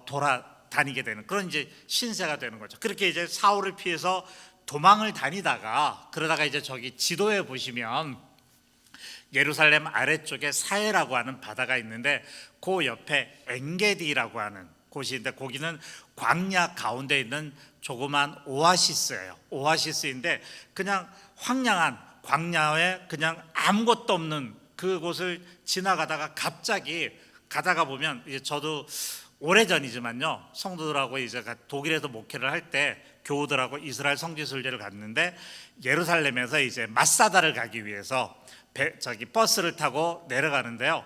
돌아다니게 되는 그런 이제 신세가 되는 거죠. 그렇게 이제 사울을 피해서 도망을 다니다가, 그러다가 이제 저기 지도에 보시면 예루살렘 아래쪽에 사해라고 하는 바다가 있는데 그 옆에 엔게디라고 하는 곳인데 거기는 광야 가운데 있는 조그만 오아시스예요. 오아시스인데 그냥 황량한 광야에 그냥 아무것도 없는 그곳을 지나가다가 갑자기 가다가 보면 이제 저도 오래전이지만요 성도들하고 이제 독일에서 목회를 할 때 교우들하고 이스라엘 성지순례를 갔는데 예루살렘에서 이제 마사다를 가기 위해서 버스를 타고 내려가는데요.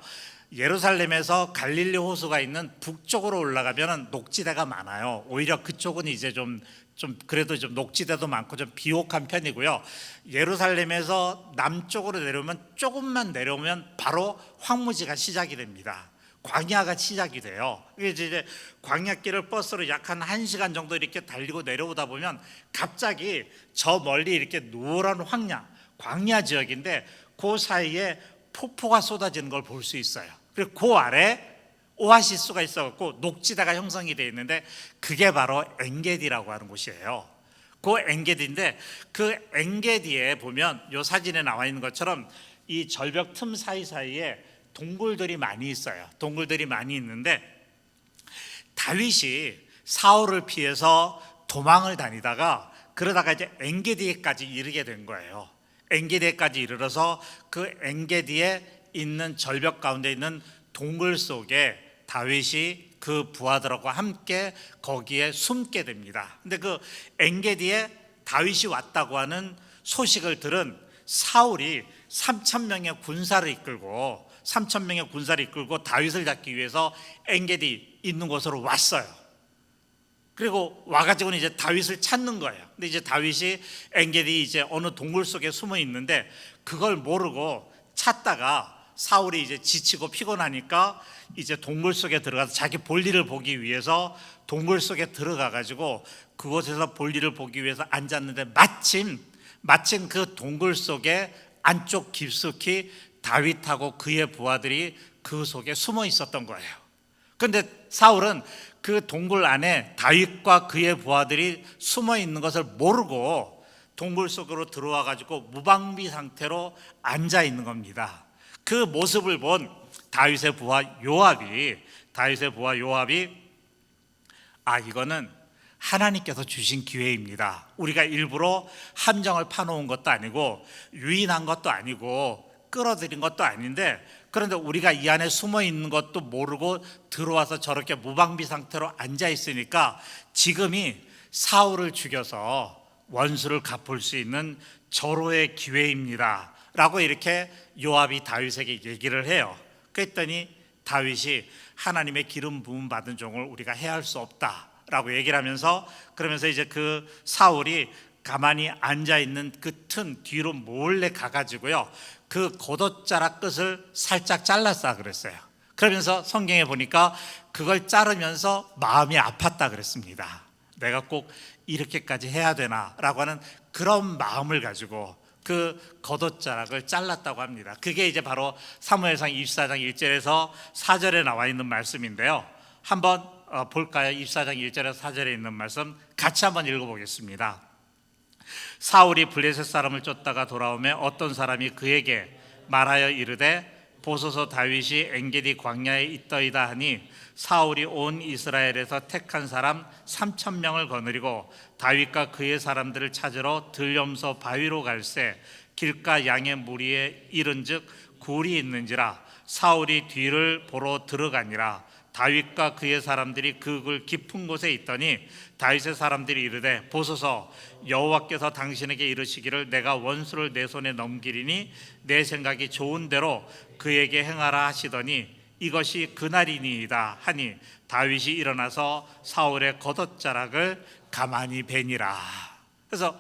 예루살렘에서 갈릴리 호수가 있는 북쪽으로 올라가면 녹지대가 많아요. 오히려 그쪽은 이제 좀 그래도 좀 녹지대도 많고 좀 비옥한 편이고요. 예루살렘에서 남쪽으로 내려오면 조금만 내려오면 바로 황무지가 시작이 됩니다. 광야가 시작이 돼요. 이제 광야길을 버스로 약 한 1시간 정도 이렇게 달리고 내려오다 보면 갑자기 저 멀리 이렇게 노란 광야 지역인데 그 사이에 폭포가 쏟아지는 걸 볼 수 있어요. 그리고 그 아래 오아시스가 있어갖고 녹지대가 형성이 되어 있는데 그게 바로 엔게디라고 하는 곳이에요. 그 엔게디인데 그 엔게디에 보면 이 사진에 나와 있는 것처럼 이 절벽 틈 사이사이에 동굴들이 많이 있어요. 동굴들이 많이 있는데 다윗이 사울을 피해서 도망을 다니다가 그러다가 이제 엔게디에까지 이르게 된 거예요. 엔게디에까지 이르러서 그 엔게디에 있는 절벽 가운데 있는 동굴 속에 다윗이 그 부하들하고 함께 거기에 숨게 됩니다. 근데 그 엔게디에 다윗이 왔다고 하는 소식을 들은 사울이 3,000명의 군사를 이끌고 다윗을 잡기 위해서 엔게디 있는 곳으로 왔어요. 그리고 와가지고는 이제 다윗을 찾는 거예요. 근데 이제 다윗이 엔게디 이제 어느 동굴 속에 숨어 있는데 그걸 모르고 찾다가 사울이 이제 지치고 피곤하니까 이제 동굴 속에 들어가서 자기 볼일을 보기 위해서 동굴 속에 들어가 가지고 그곳에서 볼일을 보기 위해서 앉았는데 마침 그 동굴 속에 안쪽 깊숙이 다윗하고 그의 부하들이 그 속에 숨어 있었던 거예요. 그런데 사울은 그 동굴 안에 다윗과 그의 부하들이 숨어 있는 것을 모르고 동굴 속으로 들어와 가지고 무방비 상태로 앉아 있는 겁니다. 그 모습을 본 다윗의 부하 요압이 이거는 하나님께서 주신 기회입니다. 우리가 일부러 함정을 파놓은 것도 아니고 유인한 것도 아니고 끌어들인 것도 아닌데 그런데 우리가 이 안에 숨어 있는 것도 모르고 들어와서 저렇게 무방비 상태로 앉아 있으니까 지금이 사울을 죽여서 원수를 갚을 수 있는 절호의 기회입니다 라고 이렇게 요압이 다윗에게 얘기를 해요. 그랬더니 다윗이 하나님의 기름 부음 받은 종을 우리가 해할 수 없다라고 얘기를 하면서 그러면서 이제 그 사울이 가만히 앉아 있는 그 틈 뒤로 몰래 가가지고요 그 겉옷자락 끝을 살짝 잘랐다 그랬어요. 그러면서 성경에 보니까 그걸 자르면서 마음이 아팠다 그랬습니다. 내가 꼭 이렇게까지 해야 되나라고 하는 그런 마음을 가지고 그 겉옷자락을 잘랐다고 합니다. 그게 이제 바로 사무엘상 24장 1절에서 4절에 나와 있는 말씀인데요. 한번 볼까요? 24장 1절에서 4절에 있는 말씀 같이 한번 읽어보겠습니다. 사울이 블레셋 사람을 쫓다가 돌아오매 어떤 사람이 그에게 말하여 이르되 보소서 다윗이 엔게디 광야에 있더이다 하니 사울이 온 이스라엘에서 택한 사람 3,000명을 거느리고 다윗과 그의 사람들을 찾으러 들염소 바위로 갈새 길가 양의 무리에 이른즉 굴이 있는지라 사울이 뒤를 보러 들어가니라. 다윗과 그의 사람들이 그 굴 깊은 곳에 있더니 다윗의 사람들이 이르되 보소서 여호와께서 당신에게 이르시기를 내가 원수를 내 손에 넘기리니 내 생각이 좋은 대로 그에게 행하라 하시더니 이것이 그날이니이다 하니 다윗이 일어나서 사울의 겉옷자락을 가만히 베니라. 그래서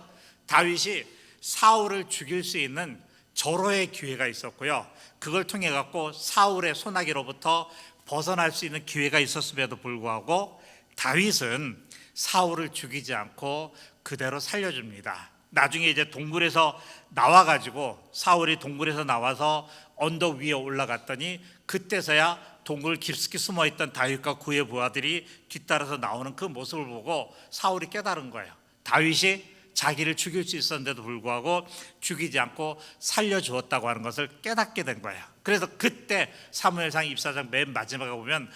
다윗이 사울을 죽일 수 있는 절호의 기회가 있었고요. 그걸 통해 갖고 사울의 손아귀로부터 벗어날 수 있는 기회가 있었음에도 불구하고 다윗은 사울을 죽이지 않고 그대로 살려줍니다. 나중에 이제 동굴에서 나와가지고 사울이 동굴에서 나와서 언덕 위에 올라갔더니 그때서야 동굴 깊숙이 숨어있던 다윗과 그의 부하들이 뒤따라서 나오는 그 모습을 보고 사울이 깨달은 거예요. 다윗이 자기를 죽일 수 있었는데도 불구하고 죽이지 않고 살려주었다고 하는 것을 깨닫게 된 거예요. 그래서 그때 사무엘상 24장 맨 마지막에 보면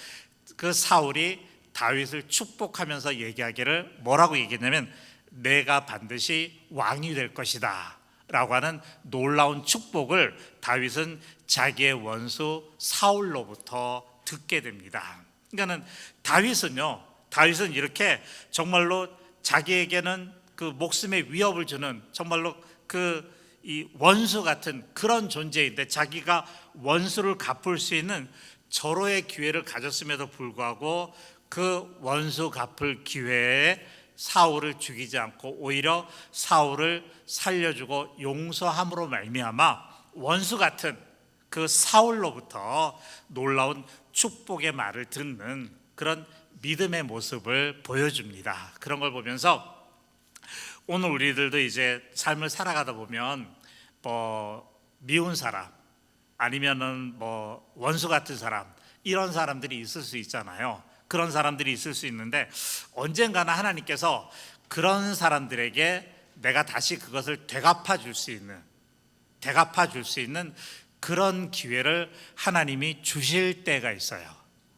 그 사울이 다윗을 축복하면서 얘기하기를 뭐라고 얘기했냐면 내가 반드시 왕이 될 것이다 라고 하는 놀라운 축복을 다윗은 자기의 원수 사울로부터 듣게 됩니다. 그러니까는 다윗은 이렇게 정말로 자기에게는 그 목숨의 위협을 주는 정말로 이 원수 같은 그런 존재인데 자기가 원수를 갚을 수 있는 절호의 기회를 가졌음에도 불구하고 그 원수 갚을 기회에 사울을 죽이지 않고 오히려 사울을 살려주고 용서함으로 말미암아 원수 같은 그 사울로부터 놀라운 축복의 말을 듣는 그런 믿음의 모습을 보여줍니다. 그런 걸 보면서 오늘 우리들도 이제 삶을 살아가다 보면 미운 사람 아니면은 원수 같은 사람 이런 사람들이 있을 수 있잖아요. 그런 사람들이 있을 수 있는데 언젠가는 하나님께서 그런 사람들에게 내가 다시 그것을 되갚아 줄 수 있는 그런 기회를 하나님이 주실 때가 있어요.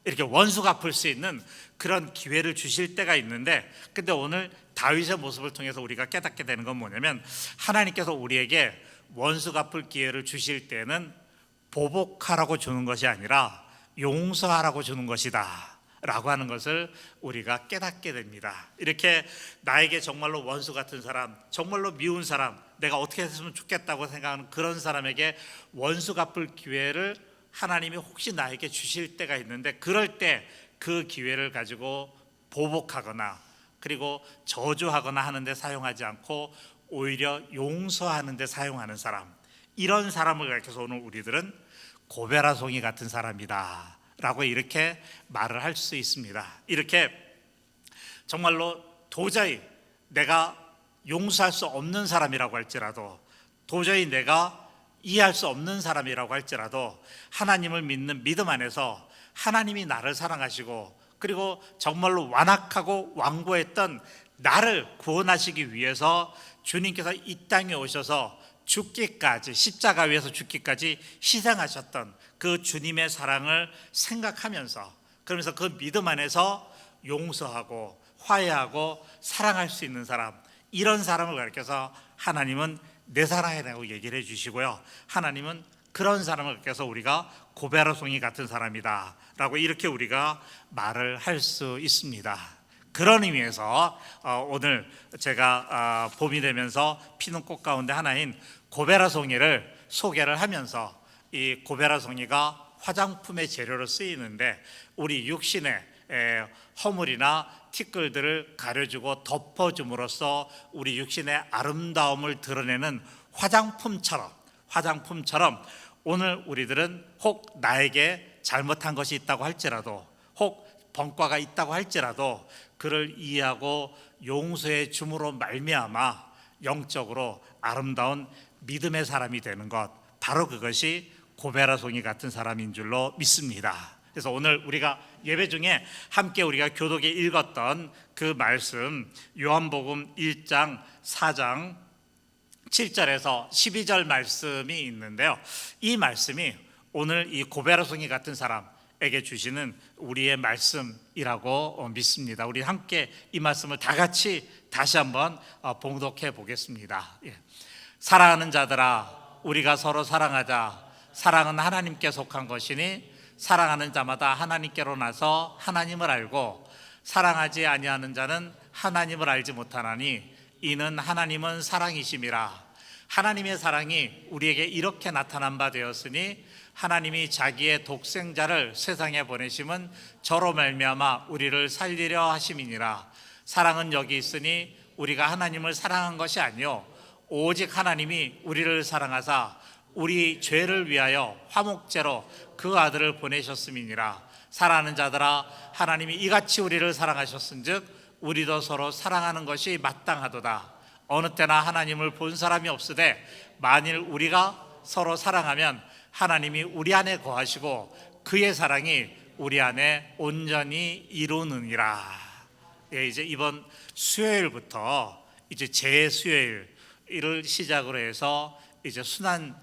이렇게 원수 갚을 수 있는 그런 기회를 주실 때가 있는데 근데 오늘 다윗의 모습을 통해서 우리가 깨닫게 되는 건 뭐냐면 하나님께서 우리에게 원수 갚을 기회를 주실 때는 보복하라고 주는 것이 아니라 용서하라고 주는 것이다 라고 하는 것을 우리가 깨닫게 됩니다. 이렇게 나에게 정말로 원수 같은 사람, 정말로 미운 사람, 내가 어떻게 했으면 좋겠다고 생각하는 그런 사람에게 원수 갚을 기회를 하나님이 혹시 나에게 주실 때가 있는데 그럴 때 그 기회를 가지고 보복하거나 그리고 저주하거나 하는데 사용하지 않고 오히려 용서하는 데 사용하는 사람, 이런 사람을 가리켜서 오늘 우리들은 고베라송이 같은 사람이다 라고 이렇게 말을 할 수 있습니다. 이렇게 정말로 도저히 내가 용서할 수 없는 사람이라고 할지라도 도저히 내가 이해할 수 없는 사람이라고 할지라도 하나님을 믿는 믿음 안에서 하나님이 나를 사랑하시고 그리고 정말로 완악하고 완고했던 나를 구원하시기 위해서 주님께서 이 땅에 오셔서 죽기까지 십자가 위에서 죽기까지 희생하셨던 그 주님의 사랑을 생각하면서 그러면서 그 믿음 안에서 용서하고 화해하고 사랑할 수 있는 사람, 이런 사람을 가리켜서 하나님은 내 사랑이라고 얘기를 해주시고요. 하나님은 그런 사람을 가리켜서 우리가 고베라송이 같은 사람이다 라고 이렇게 우리가 말을 할 수 있습니다. 그런 의미에서 오늘 제가 봄이 되면서 피는 꽃 가운데 하나인 고베라송이를 소개를 하면서 이 고베라송이가 화장품의 재료로 쓰이는데 우리 육신의 허물이나 티끌들을 가려주고 덮어줌으로써 우리 육신의 아름다움을 드러내는 화장품처럼 오늘 우리들은 혹 나에게 잘못한 것이 있다고 할지라도 혹 번과가 있다고 할지라도 그를 이해하고 용서해 줌으로 말미암아 영적으로 아름다운 믿음의 사람이 되는 것, 바로 그것이 고베라송이 같은 사람인 줄로 믿습니다. 그래서 오늘 우리가 예배 중에 함께 우리가 교독에 읽었던 그 말씀 요한복음 1장 4장 7절에서 12절 말씀이 있는데요. 이 말씀이 오늘 이 고베라송이 같은 사람에게 주시는 우리의 말씀이라고 믿습니다. 우리 함께 이 말씀을 다 같이 다시 한번 봉독해 보겠습니다. 사랑하는 자들아, 우리가 서로 사랑하자. 사랑은 하나님께 속한 것이니 사랑하는 자마다 하나님께로 나서 하나님을 알고 사랑하지 아니하는 자는 하나님을 알지 못하나니 이는 하나님은 사랑이심이라. 하나님의 사랑이 우리에게 이렇게 나타난 바 되었으니 하나님이 자기의 독생자를 세상에 보내심은 저로 말미암아 우리를 살리려 하심이니라. 사랑은 여기 있으니 우리가 하나님을 사랑한 것이 아니요 오직 하나님이 우리를 사랑하사 우리 죄를 위하여 화목제로 그 아들을 보내셨음이니라. 사랑하는 자들아, 하나님이 이같이 우리를 사랑하셨은즉 우리도 서로 사랑하는 것이 마땅하도다. 어느 때나 하나님을 본 사람이 없으되 만일 우리가 서로 사랑하면 하나님이 우리 안에 거하시고 그의 사랑이 우리 안에 온전히 이루느니라. 이제 이번 수요일부터 이제 제수요일을 시작으로 해서 이제 순환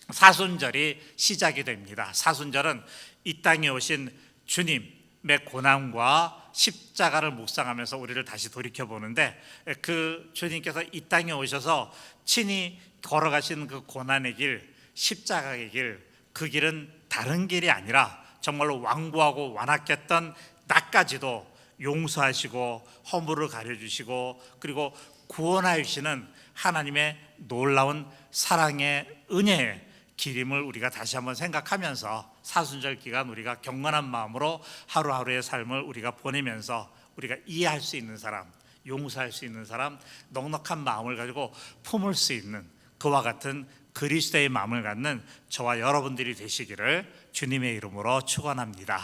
사순절이 시작이 됩니다. 사순절은 이 땅에 오신 주님의 고난과 십자가를 묵상하면서 우리를 다시 돌이켜 보는데, 그 주님께서 이 땅에 오셔서 친히 걸어가신 그 고난의 길, 십자가의 길, 그 길은 다른 길이 아니라 정말로 완고하고 완악했던 나까지도 용서하시고 허물을 가려주시고 그리고 구원하여 주시는 하나님의 놀라운 사랑의 은혜의 길임을 우리가 다시 한번 생각하면서 사순절 기간 우리가 경건한 마음으로 하루하루의 삶을 우리가 보내면서 우리가 이해할 수 있는 사람, 용서할 수 있는 사람, 넉넉한 마음을 가지고 품을 수 있는 그와 같은 그리스도의 마음을 갖는 저와 여러분들이 되시기를 주님의 이름으로 축원합니다.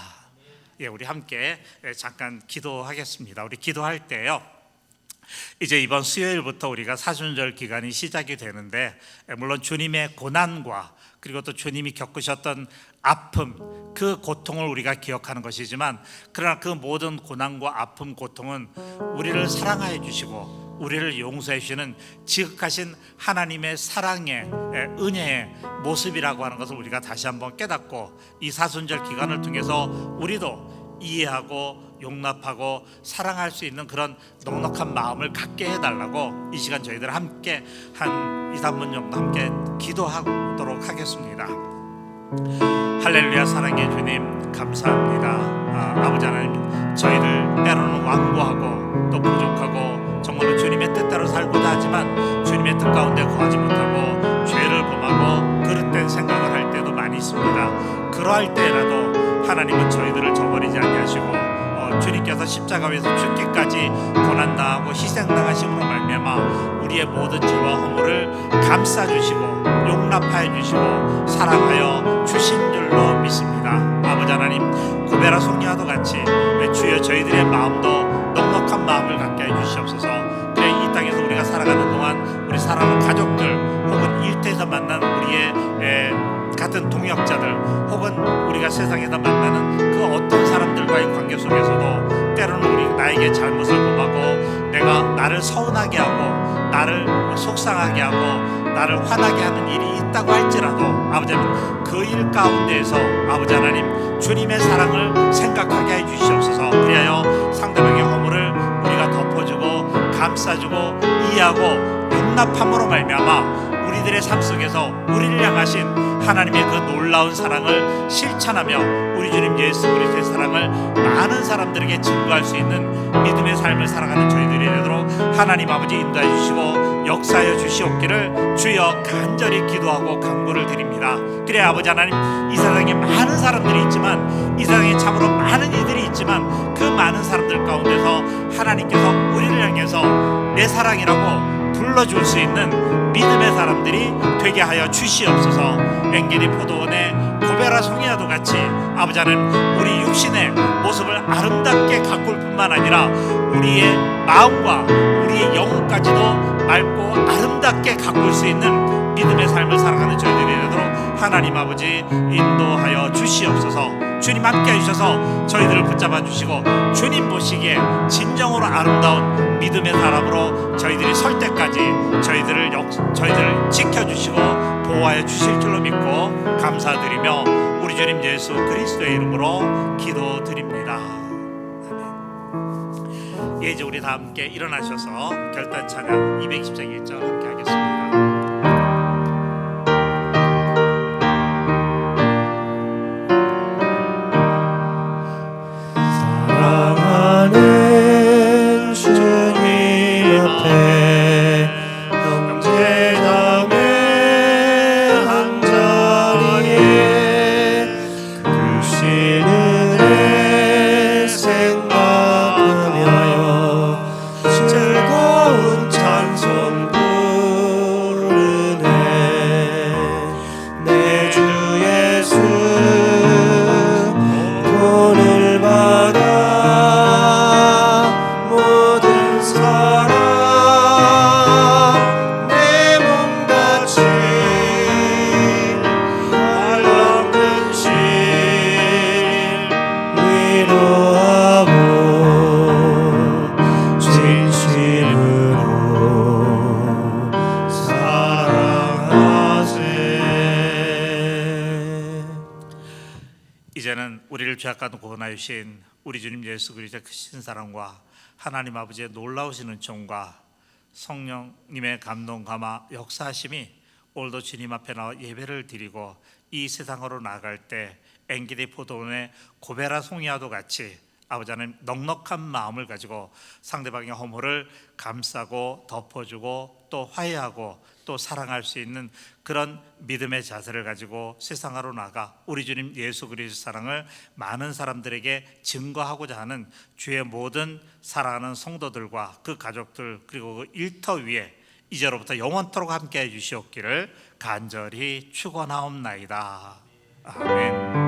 우리 함께 잠깐 기도하겠습니다. 우리 기도할 때요, 이제 이번 수요일부터 우리가 사순절 기간이 시작이 되는데, 물론 주님의 고난과 그리고 또 주님이 겪으셨던 아픔, 그 고통을 우리가 기억하는 것이지만, 그러나 그 모든 고난과 아픔, 고통은 우리를 사랑하여 주시고 우리를 용서해 주시는 지극하신 하나님의 사랑의 은혜의 모습이라고 하는 것을 우리가 다시 한번 깨닫고, 이 사순절 기간을 통해서 우리도 이해하고 용납하고 사랑할 수 있는 그런 넉넉한 마음을 갖게 해달라고 이 시간 저희들 함께 한 2-3분 정도 함께 기도하도록 하겠습니다. 할렐루야. 사랑의 주님 감사합니다. 아버지 하나님, 저희들 때로는 완고하고 또 부족하고 정말로 주님의 뜻대로 살고자 하지만 주님의 뜻 가운데 거하지 못하고 죄를 범하고 그릇된 생각을 할 때도 많이 있습니다. 그러할 때라도 하나님은 저희들을 저버리지 아니하시고 주님께서 십자가 위에서 죽기까지 고난당하고 희생당하심으로 말미암아 우리의 모든 죄와 허물을 감싸주시고 용납하여 주시고 사랑하여 주신 줄로 믿습니다. 아버지 하나님, 고베라 송야도 같이 주여 저희들의 마음도 넉넉한 마음을 갖게 해 주시옵소서. 그래 이 땅에서 우리가 살아가는 동안 우리 사랑하는 가족들 혹은 일터에서 만난 우리의 같은 동역자들 혹은 우리가 세상에서 만나는 그 어떤 사람들과의 관계 속에서도 때로는 우리 나에게 잘못을 범하고 내가 나를 서운하게 하고 나를 속상하게 하고 나를 화나게 하는 일이 있다고 할지라도 아버지 하나님, 그 일 가운데에서 아버지 하나님 주님의 사랑을 생각하게 해 주시옵소서. 그리하여 상대방의 허물을 우리가 덮어주고 감싸주고 이해하고 용납함으로 말미암아 우리들의 삶 속에서 우리를 향하신 하나님의 그 놀라운 사랑을 실천하며 우리 주님 예수 그리스도의 사랑을 많은 사람들에게 증거할 수 있는 믿음의 삶을 살아가는 저희들이 되도록 하나님 아버지 인도해 주시고 역사하여 주시옵기를 주여 간절히 기도하고 간구를 드립니다. 그래 아버지 하나님, 이 세상에 많은 사람들이 있지만 이 세상에 참으로 많은 이들이 있지만 그 많은 사람들 가운데서 하나님께서 우리를 향해서 내 사랑이라고 불러줄 수 있는 믿음의 사람들이 되게 하여 주시옵소서. 엔게디 포도원의 고베라 송이와도 같이 아버지 하나님, 우리 육신의 모습을 아름답게 가꿀 뿐만 아니라 우리의 마음과 우리의 영혼까지도 맑고 아름답게 가꿀 수 있는 믿음의 삶을 살아가는 저희들이 되도록 하나님 아버지 인도하여 주시옵소서. 주님 함께 해주셔서 저희들을 붙잡아 주시고 주님 보시기에 진정으로 아름다운 믿음의 사람으로 저희들이 설 때까지 저희들을 지켜주시고 보호하여 주실 줄로 믿고 감사드리며 우리 주님 예수 그리스도의 이름으로 기도드립니다. 아멘. 이제 우리 다 함께 일어나셔서 결단 찬양 220장 1절 함께 하겠습니다. 사랑하는 주님 앞에 형제자매 한자리에 주시는 애 생각하며 즐거운 찬송 부르 언약과도 구원하신 우리 주님 예수 그리스도의 크신 사랑과 하나님 아버지의 놀라우신 은총과 성령님의 감동 감화 역사하심이 오늘도 주님 앞에 나와 예배를 드리고 이 세상으로 나갈 때 엔게디 포도원의 고베라 송이와도 같이 아버지 하나님 넉넉한 마음을 가지고 상대방의 허물을 감싸고 덮어주고 또 화해하고 또 사랑할 수 있는 그런 믿음의 자세를 가지고 세상으로 나가 우리 주님 예수 그리스도 사랑을 많은 사람들에게 증거하고자 하는 주의 모든 사랑하는 성도들과 그 가족들 그리고 그 일터 위에 이제로부터 영원토록 함께해 주시옵기를 간절히 축원하옵나이다. 아멘.